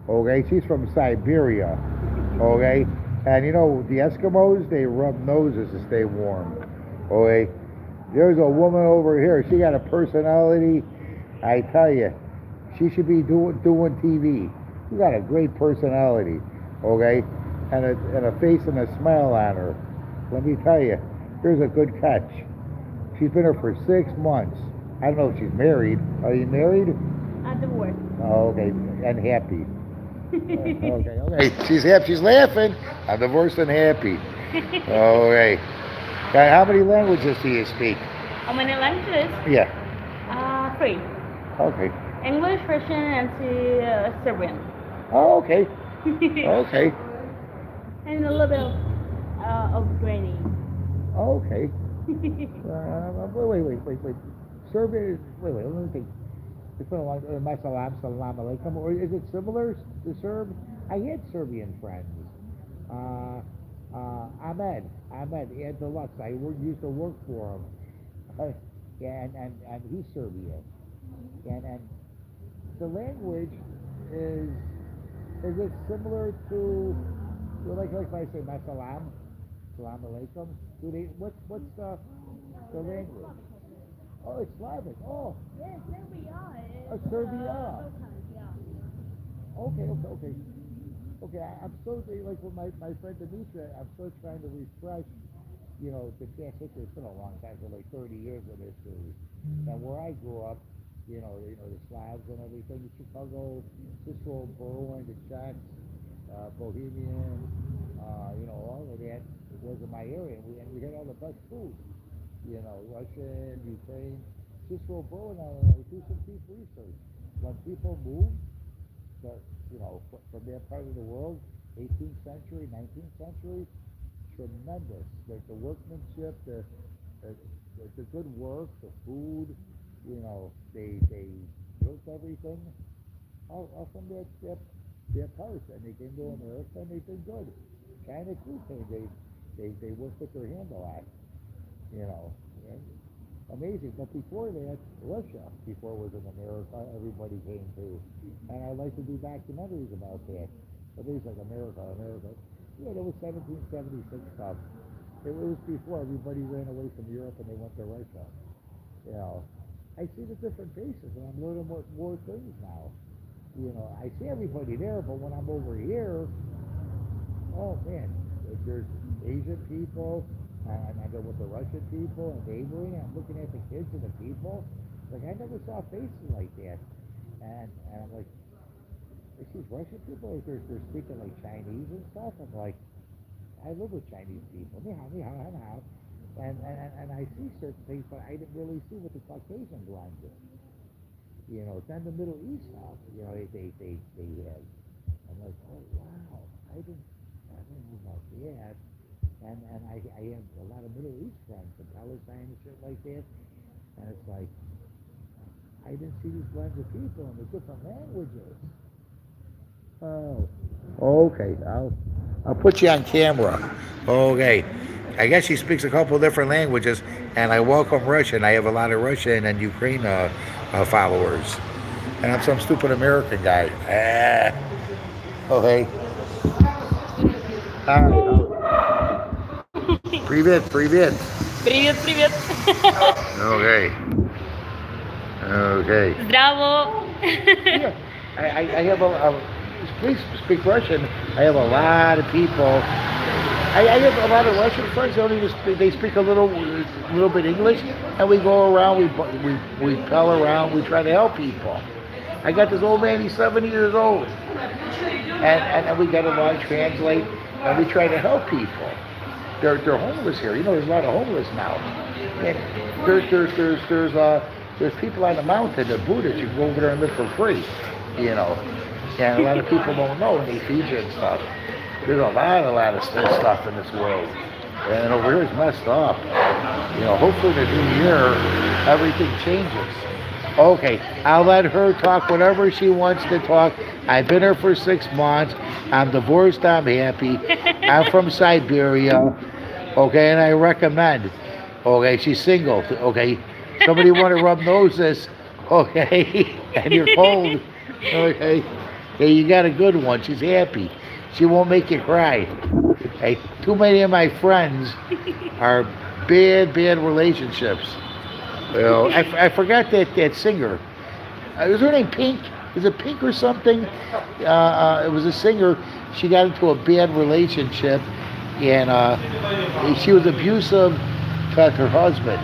Okay, she's from Siberia. Okay, and you know the Eskimos, they rub noses to stay warm. Okay, there's a woman over here. She got a personality. I tell you, she should be doing TV. She got a great personality. Okay, and a face and a smile on her. Let me tell you, here's a good catch. She's been here for 6 months. I don't know if she's married. Are you married? At the work. Oh, okay, and happy. Okay, okay. She's happy. She's laughing. I'm divorced and happy. Okay. How many languages do you speak? How many languages? Yeah. Three. Okay. English, Russian, and Serbian. Oh, okay. Okay. And a little bit of Ukrainian. Okay. Wait. Serbia is. Wait. Let me think. It's been a long. Salam alaikum. Or is it similar to Serb? I had Serbian friends. Uh, Ahmed, he had deluxe. Used to work for him. Yeah, and he's Serbian. And the language is is it similar to like when I say masalam, salam alaikum? Do they what's the language? Oh, it's Slavic. Oh, Yes, Serbia. Serbia. Yeah. Okay. Okay, I'm so like with my friend Demetra, I'm so trying to refresh, the past history. It's been a long time, for like 30 years of history. And where I grew up, the Slavs and everything, Chicago, Cicero, Berlin, the Czechs, Bohemian, all of that was in my area. And we had all the best food, Russian, Ukraine. Cicero, Berlin, I do some deep research. When people moved, the, from that part of the world, 18th century, 19th century, tremendous. The workmanship, the, the good work, the food, they built everything all from their parts, and they came to America and they did good. China too came, they worked with their hand a lot, and amazing. But before that, Russia, before it was in America, everybody came to. And I like to do documentaries about that. But things like America. Yeah, there was 1776 stuff. It was before everybody ran away from Europe and they went to Russia. You know, I see the different faces and I'm learning more things now. I see everybody there, but when I'm over here, oh man, there's Asian people, and I go with the Russian people and neighboring. I'm looking at the kids and the people. Like I never saw faces like that, and I'm like, is these Russian people? Like they're speaking like Chinese and stuff. I'm like, I live with Chinese people. Ni hao. And I see certain things, but I didn't really see what the Caucasian blend is. It's in the Middle East now. They have. I'm like, oh wow, I didn't know about that. And I have a lot of Middle East friends from Palestine and shit like that. And it's like, I didn't see these blends of people in the different languages. Oh, okay. I'll put you on camera. Okay. I guess she speaks a couple different languages, and I welcome Russian. I have a lot of Russian and Ukraine followers. And I'm some stupid American guy. Okay. All right. Привет. Привет. Okay. Okay. Здраво. Yeah, I have please speak Russian. I have a lot of people. I have a lot of Russian friends. They speak a little bit English, and we go around. We pal around. We try to help people. I got this old man. He's 70 years old, and we get along, translate, and we try to help people. They're homeless here. There's a lot of homeless now. And there's people on the mountain, the Buddhists. You can go over there and live for free. And a lot of people don't know, and they feed you and stuff. There's a lot of stuff in this world, and over here it's messed up. Hopefully the new year everything changes. Okay, I'll let her talk whatever she wants to talk. I've been here for 6 months. I'm divorced. I'm happy. I'm from Siberia. Okay, and I recommend. Okay, she's single. Okay, somebody want to rub noses. Okay, and you're cold. Okay, Okay, you got a good one. She's happy. She won't make you cry. Hey, too many of my friends are bad relationships. Well, I forgot that singer. Was her name Pink? Is it Pink or something? It was a singer. She got into a bad relationship, and she was abusive to her husband.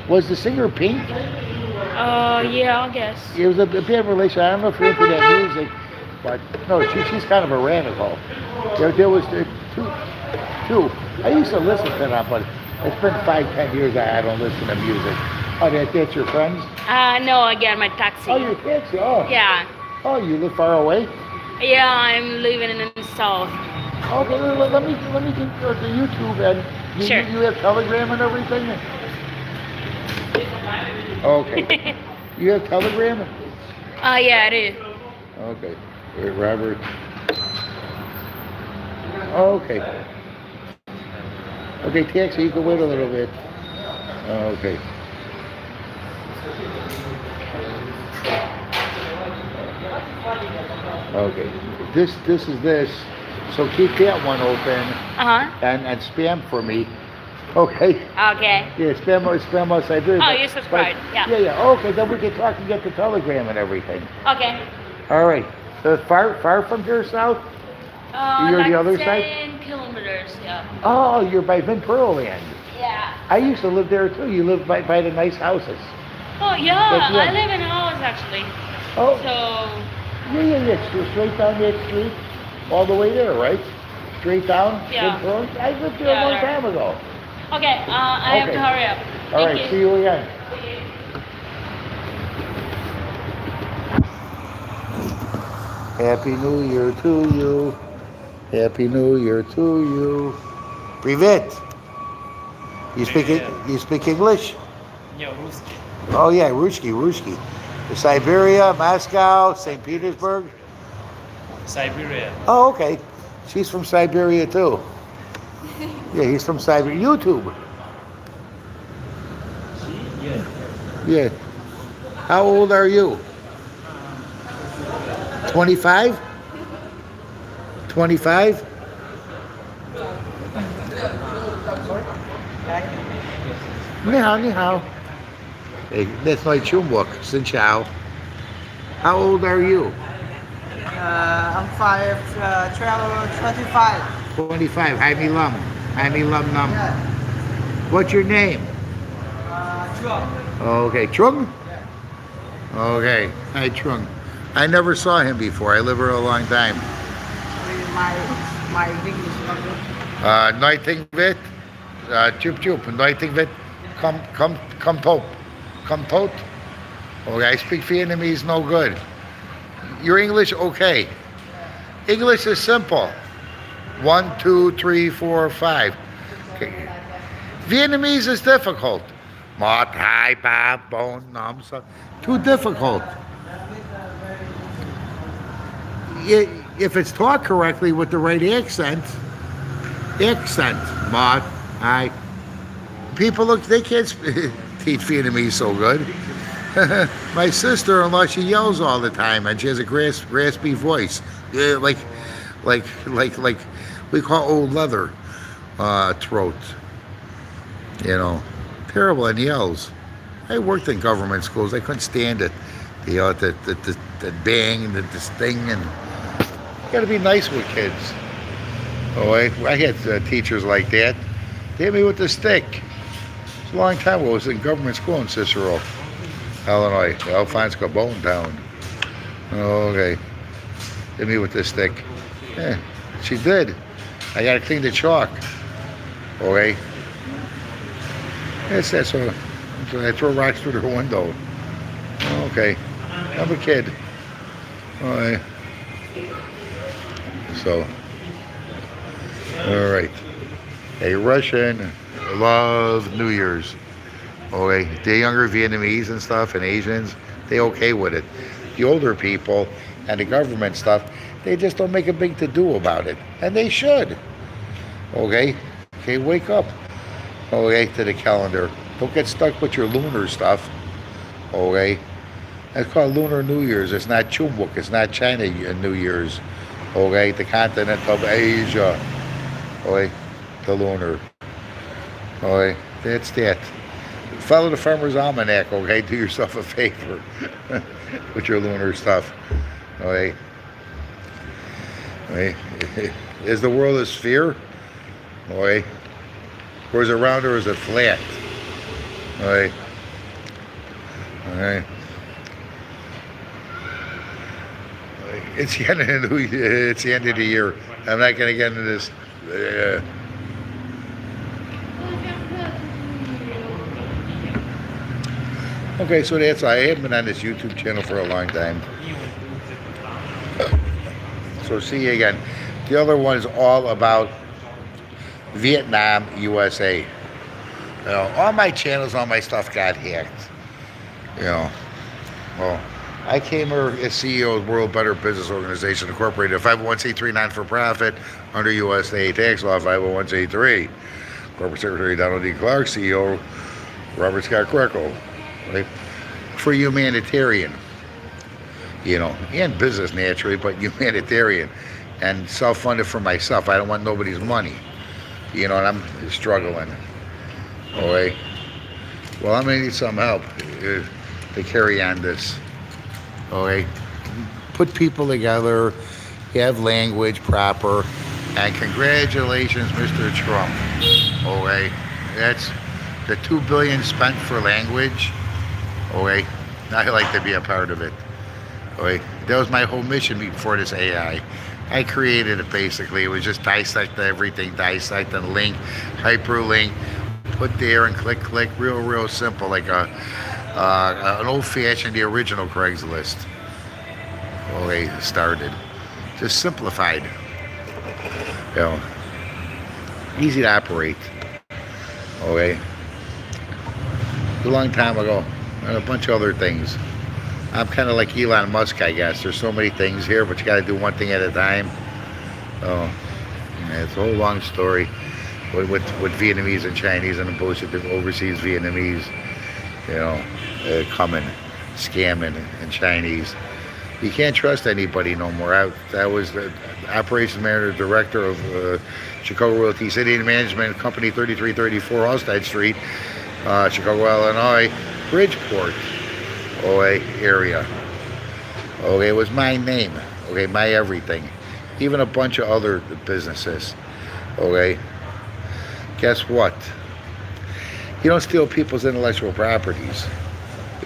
Was the singer Pink? Yeah, I guess. It was a bad relationship. I don't know if you're into that music, but no, she's kind of a radical. There was two. I used to listen to them, but it's been 5, 10 years I don't listen to music. Oh, that's your friends? No, I get my taxi. Oh, your kids? Oh. Yeah. Oh, you live far away? Yeah, I'm living in the south. Okay, let me get to YouTube and Sure. you have Telegram and everything? Okay. You have Telegram? Yeah, I do. Okay. Wait, Robert. Okay. Okay, taxi, you can wait a little bit. Okay. Okay. This is this. So keep that one open and spam for me. Okay. Okay. Yeah, spam us Siberia. Oh, you subscribed. Yeah. Yeah. Okay, then we can talk and get the Telegram and everything. Okay. All right. Far from here south? You're like the other 10 side? kilometers, yeah. Oh, you're by Vinpearl land. Yeah. I used to live there too. You live by the nice houses. Oh, yeah. But, yeah. I live in a house, actually. Oh. So, Yeah. Straight down that street, all the way there, right? Straight down. Yeah. Vinpearl. I lived there Yeah, a long there. time ago. okay, I have Okay. to hurry up. All Thank right. you. See you again. Happy New Year to you. Happy New Year to you. Privet. You speak English? Yeah, Ruski. Oh yeah, Ruski. Siberia, Moscow, St. Petersburg. Siberia. Oh, okay. She's from Siberia too. Yeah, he's from Siberia. YouTube. Yeah. Yeah. How old are you? 25? 25? Ni hao. Hey, that's my Chumbuk. Xin chào. How old are you? I'm 25. 25. Hai mi lum. Num. What's your name? Okay. Trung? Okay. Hi, Trung. I never saw him before. I live here a long time. My English is not good. Noiting vit. Chup. Noiting vit. Come tot. Okay, I speak Vietnamese no good. Your English okay. English is simple. 1, 2, 3, 4, 5. Okay. Vietnamese is difficult. Ma thai ba bon nam sa. Too difficult. If it's taught correctly with the right accent, ma thai. People look, they can't teach Vietnamese so good. My sister-in-law, she yells all the time, and she has a raspy voice, yeah, like we call old leather throat. You know, terrible, and yells. I worked in government schools. I couldn't stand it. You know, the bang and this thing, and you got to be nice with kids. Oh, I had teachers like that. They hit me with the stick. It's a long time ago. I was in government school in Cicero, Illinois, Alphonse Cabone Town. Okay. Hit me with the stick. Yeah, she did. I got to clean the chalk. Okay. That's so I throw rocks through the window. Okay. I'm a kid. All right. So, all right. A Russian love New Year's. Okay, the younger Vietnamese and stuff and Asians, they okay with it. The older people and the government stuff, they just don't make a big to-do about it. And they should. Okay, wake up. Okay, to the calendar. Don't get stuck with your lunar stuff. Okay, It's called Lunar New Year's. It's not Chumbuk. It's not China New Year's. Okay, the continent of Asia. Okay, the lunar. Okay, that's that. Follow the Farmer's Almanac. Okay, do yourself a favor with your lunar stuff. Okay. Okay. Is the world a sphere? Okay. Or is it round or is it flat? Okay. Okay. It's the end of it's the end of the year. I'm not going to get into this. Okay, so that's I haven't been on this YouTube channel for a long time. So see you again. The other one is all about Vietnam, USA. You know, all my channels, all my stuff got hacked. You know, well, I came here as CEO of World Better Business Organization Incorporated, a 501c3 non-for-profit under USA tax law 501c3. Corporate Secretary Donald D. Clark, CEO Robert Scott Greco. Right? For humanitarian, you know, and business naturally, but humanitarian and self-funded for myself. I don't want nobody's money, you know, and I'm struggling. Okay. Well, I'm gonna need some help to carry on this. Okay. Put people together, have language proper, and congratulations, Mr. Trump. Okay. That's the $2 billion spent for language. Okay, I like to be a part of it. Okay, that was my whole mission before this AI. I created it basically. It was just dissect everything, dissect and link, hyperlink, put there and click, real simple, like an old-fashioned, the original Craigslist. Okay, started. Just simplified. You know, easy to operate. Okay, a long time ago. And a bunch of other things. I'm kind of like Elon Musk, I guess. There's so many things here, but you got to do one thing at a time. Oh, yeah, it's a whole long story with Vietnamese and Chinese and the bullshit that overseas Vietnamese, you know, coming, scamming, and Chinese. You can't trust anybody no more. I was the operations manager, director of Chicago Realty City and Management Company, 3334 Halstead Street, Chicago, Illinois. Bridgeport, okay, area. Okay, it was my name. Okay, my everything. Even a bunch of other businesses. Okay. Guess what? You don't steal people's intellectual properties.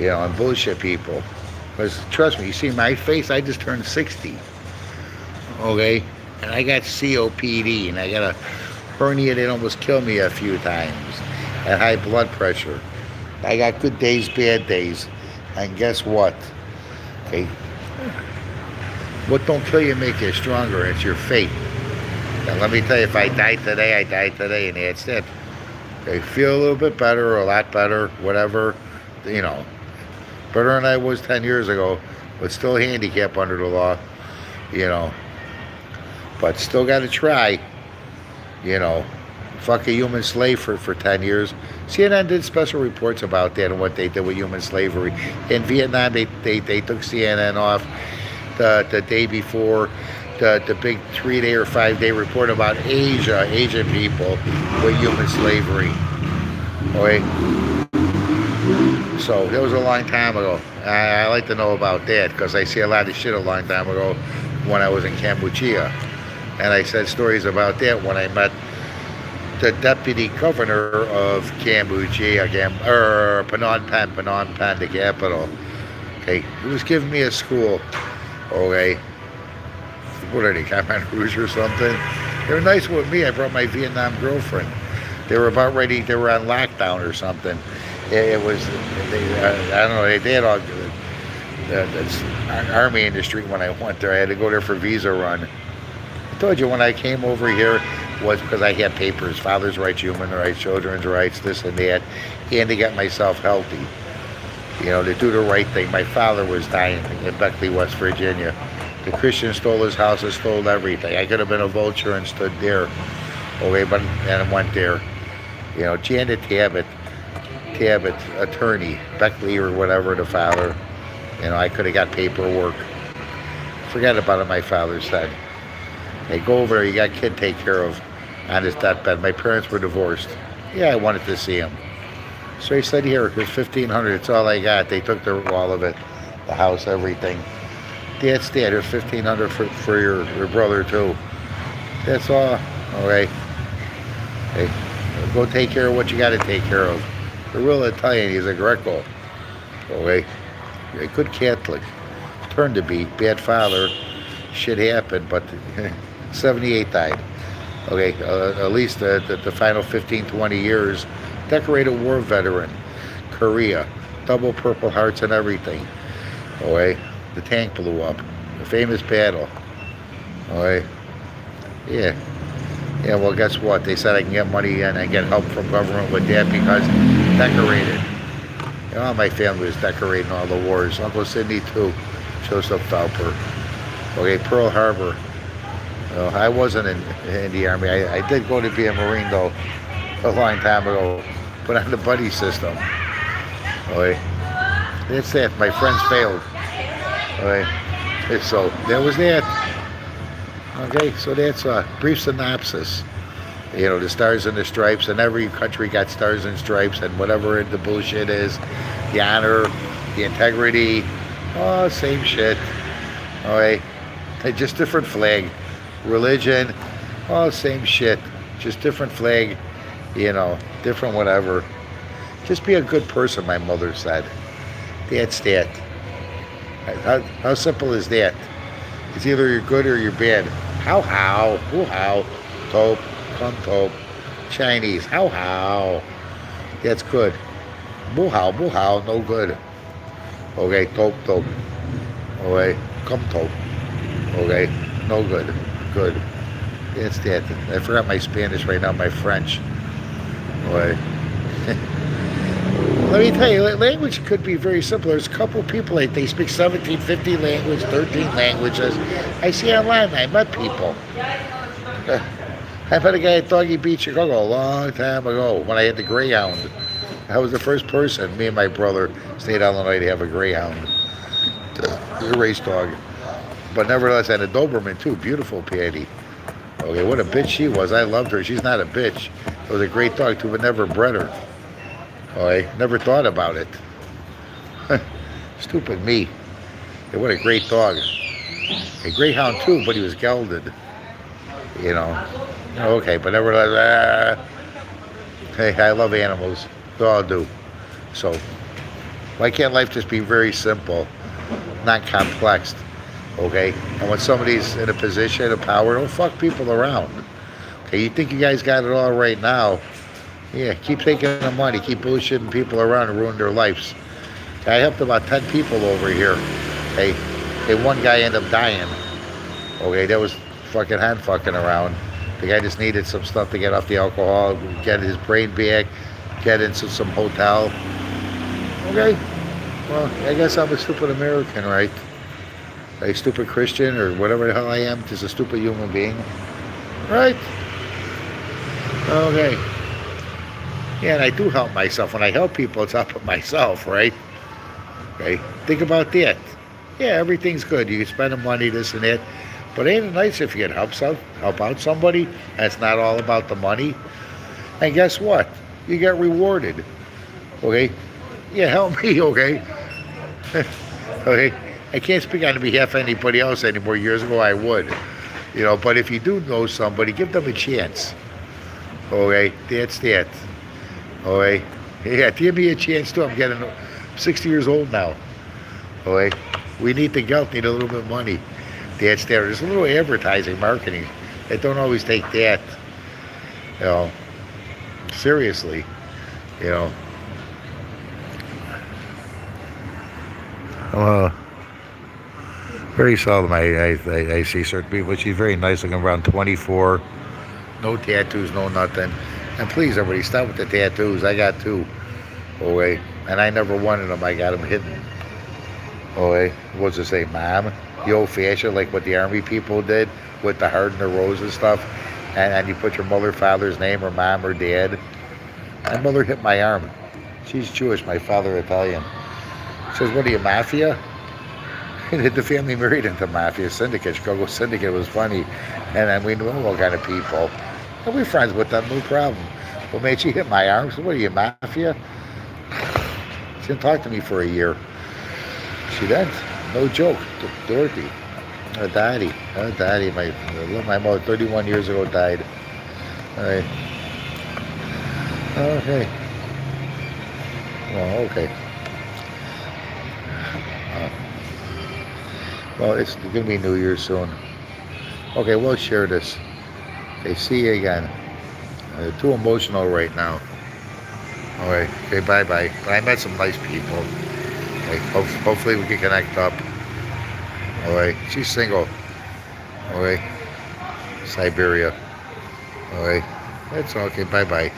You know, and bullshit people. Because trust me, you see my face, I just turned 60. Okay? And I got COPD and I got a hernia that almost killed me a few times. And high blood pressure. I got good days, bad days. And guess what? Okay. What don't kill you make you stronger. It's your fate. Now let me tell you, if I die today, I die today, and that's it. Okay, feel a little bit better, or a lot better, whatever, you know. Better than I was 10 years ago, but still handicapped under the law, you know. But still got to try, you know. Fuck a human slave for 10 years. CNN did special reports about that and what they did with human slavery. In Vietnam, they took CNN off the day before the big 3-day or 5-day report about Asian people with human slavery. Okay? So, that was a long time ago. I like to know about that because I see a lot of shit a long time ago when I was in Cambodia. And I said stories about that when I met the deputy governor of Cambodia, Phnom Penh, the capital. Okay, he was giving me a school. Okay, what are they, Khmer Rouge or something? They were nice with me. I brought my Vietnam girlfriend. They were about ready. They were on lockdown or something. It was, I don't know. They had all the army industry when I went there. I had to go there for visa run. I told you when I came over here was because I had papers, father's rights, human rights, children's rights, this and that, and to get myself healthy, you know, to do the right thing. My father was dying in Beckley, West Virginia. The Christians stole his house and stole everything. I could have been a vulture and stood there, okay, but and went there. You know, Janet Tabbitt, attorney, Beckley or whatever, the father, You know, I could have got paperwork. Forget about it, my father said. Hey, go over there, you got kid take care of on his deathbed. My parents were divorced. Yeah, I wanted to see him. So he said, here, here's $1,500, it's all I got. They took all of it, the house, everything. That's Dad, here's $1,500 for your brother too. That's all. All right. Hey, go take care of what you got to take care of. The real Italian, he's a Greco. Okay. A good Catholic. Turned to be. Bad father. Shit happened, but 78 died. Okay, at least the final 15, 20 years. Decorated war veteran. Korea. Double Purple Hearts and everything. Okay. The tank blew up. The famous battle. Okay. Yeah. Yeah, well, guess what? They said I can get money and I get help from government with that because decorated. You know, all my family was decorating all the wars. Uncle Sidney, too. Joseph Falper. Okay, Pearl Harbor. I wasn't in the Army. I did go to be a Marine, though, a long time ago. But on the buddy system. Okay. That's that. My friends failed. Okay. So, there was that. Okay, so that's a brief synopsis. You know, the Stars and the Stripes, and every country got Stars and Stripes, and whatever the bullshit is, the honor, the integrity, oh, same shit. All right, just different flag. Religion, oh, same shit, just different flag. You know, different whatever. Just be a good person, my mother said. That's that. How simple is that? It's either you're good or you're bad. How, Tope, come Tope. Chinese, how. That's good. Boo-how, no good. Okay, Tope. Okay, come Tope. Okay, no good. Good. That's that. I forgot my Spanish right now, my French. Okay. Let me tell you, language could be very simple. There's a couple people, they speak 17, 50 language, 13 languages. I see online, I met people. I met a guy at Doggy Beach, Chicago, a long time ago when I had the Greyhound. I was the first person, me and my brother, stayed out Illinois to have a Greyhound, a race dog. But nevertheless, I had a Doberman too, beautiful Patty. Okay, what a bitch she was. I loved her. She's not a bitch. It was a great dog too, but never bred her. I never thought about it. Stupid me. Hey, what a great dog. A Greyhound too, but he was gelded. You know. Okay, but nevertheless, hey, I love animals. We all do. So, why can't life just be very simple, not complex? Okay? And when somebody's in a position of power, don't fuck people around. Okay, you think you guys got it all right now. Yeah, keep taking the money, keep bullshitting people around and ruin their lives. I helped about 10 people over here. Hey, one guy ended up dying. Okay, that was fucking hand fucking around. The guy just needed some stuff to get off the alcohol, get his brain back, get into some hotel. Okay, well, I guess I'm a stupid American, right? A stupid Christian or whatever the hell I am, just a stupid human being. Right? Okay. Yeah, and I do help myself. When I help people, it's helping myself, right? Okay, think about that. Yeah, everything's good. You can spend the money, this and that. But ain't it nice if you can help out somebody, and it's not all about the money? And guess what? You get rewarded. Okay? Yeah, help me, okay? Okay? I can't speak on behalf of anybody else anymore. Years ago, I would. You know, but if you do know somebody, give them a chance. Okay? That's that. Okay? Yeah, give me a chance too. I'm 60 years old now. Okay? We need the gelt, need a little bit of money. That's there. There's a little advertising, marketing. It don't always take that. You know, seriously. You know. Very seldom I see certain people. She's very nice looking, around 24. No tattoos, no nothing. And please, everybody, stop with the tattoos. I got 2. Okay? And I never wanted them. I got them hidden. Okay? What's it say, Mom? The old fashioned, like what the Army people did with the heart and the rose and stuff. And you put your mother, father's name, or mom, or dad. My mother hit my arm. She's Jewish, my father Italian. She says, what are you, mafia? the family married into mafia syndicate. Chicago syndicate was funny, and then we knew all kind of people. And we're friends with them, no problem. What made she hit my arm? So what are you, mafia? She didn't talk to me for a year. She didn't. No joke. Dorothy. Her daddy. My mother 31 years ago died. All right. Okay. Well, okay. Well, it's going to be New Year soon. Okay, we'll share this. Okay, see you again. Too emotional right now. All right. Okay, bye-bye. I met some nice people. Okay, hopefully we can connect up. All right. She's single. All right. Siberia. All right. That's okay. Bye-bye.